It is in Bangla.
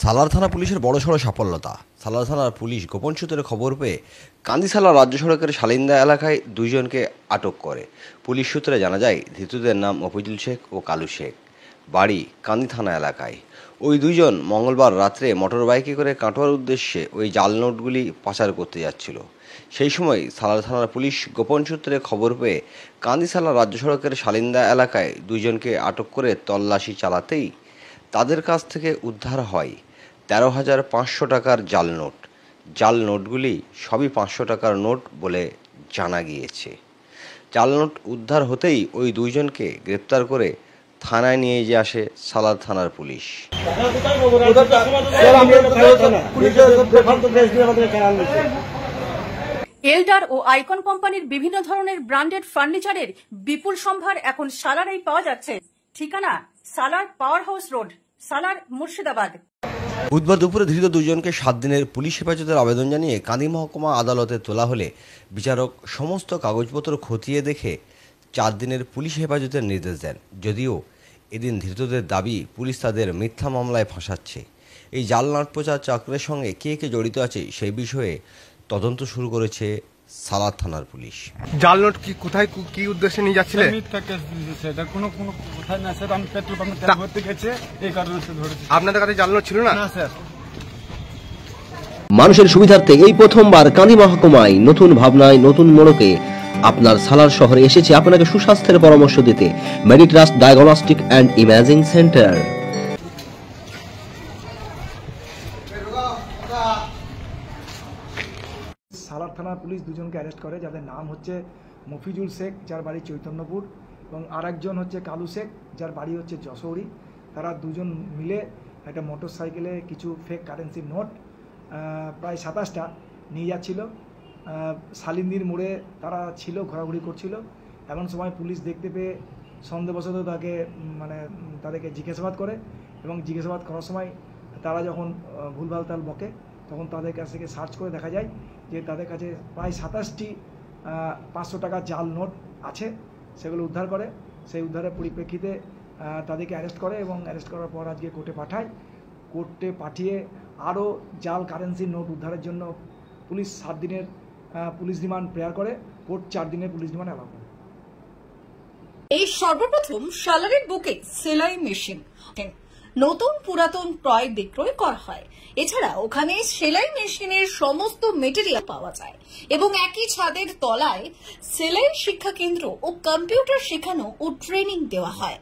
সালার থানা পুলিশের বড়সড় সাফল্যতা। সালার থানার পুলিশ গোপন সূত্রে খবর পেয়ে কান্দিসালা রাজ্য সড়কের শালিন্দা এলাকায় দুইজনকে আটক করে। পুলিশ সূত্রে জানা যায়, ধৃতদের নাম মফিজুল শেখ ও কালু শেখ, বাড়ি কান্দি থানা এলাকায়। ওই দুইজন মঙ্গলবার রাত্রে মোটরবাইকে করে কাটোয়ার উদ্দেশ্যে ওই জাল নোটগুলি পাচার করতে যাচ্ছিল। সেই সময় সালার থানার পুলিশ গোপন সূত্রে খবর পেয়ে কান্দিসালা রাজ্য সড়কের শালিন্দা এলাকায় দুইজনকে আটক করে তল্লাশি চালাতেই তাদের কাছ থেকে উদ্ধার হয় 13,500 টাকার জাল নোট। জাল নোটগুলি সবই 500 টাকার নোট বলে জানা গিয়েছে। জাল নোট উদ্ধার হতেই ওই দুইজনকে গ্রেপ্তার করে থানায় নিয়ে আসে সালার থানার পুলিশ। এলডার ও আইকন কোম্পানির বিভিন্ন ধরনের ব্র্যান্ডেড ফার্নিচারের বিপুল সম্ভার এখন সালারেই পাওয়া যাচ্ছে। ঠিকানা সালার পাওয়ার হাউস রোড, সালার, মুর্শিদাবাদ। বুধবার দুপুরে ধৃত দুজনকে 7 দিনের পুলিশ হেফাজতের আবেদন জানিয়ে কান্দি মহকুমা আদালতে তোলা হলে বিচারক সমস্ত কাগজপত্র খতিয়ে দেখে 4 দিনের পুলিশ হেফাজতের নির্দেশ দেন। যদিও এদিন ধৃতদের দাবি পুলিশ তাদের মিথ্যা মামলায় ফাঁসাচ্ছে। এই জাল নোট প্রচার চক্রের সঙ্গে কে কে জড়িত আছে সেই বিষয়ে তদন্ত শুরু করেছে সালার থানার পুলিশ। জাল নোট কি কোথায় কি উদ্দেশ্যে নিয়ে যাচ্ছিলেন? মিথ্যা কেস দিয়েছে, এটা কোনো কোথায় না স্যার। আমি পেট্রোল পাম্পে তেল ভরতে গেছে, এই কারণে সে ধরেছে। আপনাদের কাছে জাল নোট ছিল না? না স্যার। মানুষের সুবিধার্থে এই প্রথমবার কান্দি মহকুমায় নতুন ভাবনায় নতুন মোড়কে আপনার সালার শহরে এসেছে আপনাকে সুস্বাস্থ্যের পরামর্শ দিতে Meditrust diagnostic and imaging centre. Salar থানার পুলিশ দুজনকে অ্যারেস্ট করে, যাদের নাম হচ্ছে মফিজুল শেখ, যার বাড়ি চৈতন্যপুর, এবং আরেকজন হচ্ছে কালু শেখ, যার বাড়ি হচ্ছে যশোরী। তারা দুজন মিলে একটা মোটর সাইকেলে কিছু ফেক কারেন্সির নোট প্রায় 27টা নিয়ে যাচ্ছিল। শালিন্দির মোড়ে তারা ছিল, ঘোরাঘুরি করছিল। এমন সময় পুলিশ দেখতে পেয়ে সন্দেহবশত তাদেরকে জিজ্ঞাসাবাদ করে, এবং জিজ্ঞাসাবাদ করার সময় তারা যখন ভুলভাল তাল বকে, তখন তাদের কাছ থেকে সার্চ করে দেখা যায় যে তাদের কাছে প্রায় 27টি 500 টাকার জাল নোট আছে। সেগুলো উদ্ধার করে। সেই উদ্ধারের পরিপ্রেক্ষিতে তাদেরকে অ্যারেস্ট করে, এবং অ্যারেস্ট করার পর আজকে কোর্টে পাঠায়। কোর্টে পাঠিয়ে আরও জাল কারেন্সির নোট উদ্ধারের জন্য পুলিশ 7 দিনের পুলিশ রিমান্ড প্রেয়ার করে। কোর্ট 4 দিনের পুলিশ রিমান্ড অ্যালাউ করে। এই সর্বপ্রথম সালারের বুকে সেলাই মেশিন, নতুন পুরাতন ক্রয় বিক্রয় করা হয়। এছাড়া ওখানে সেলাই মেশিনের সমস্ত মেটেরিয়াল পাওয়া যায়, এবং একই ছাদের তলায় সেলাই শিক্ষা কেন্দ্র ও কম্পিউটার শেখানো ও ট্রেনিং দেওয়া হয়।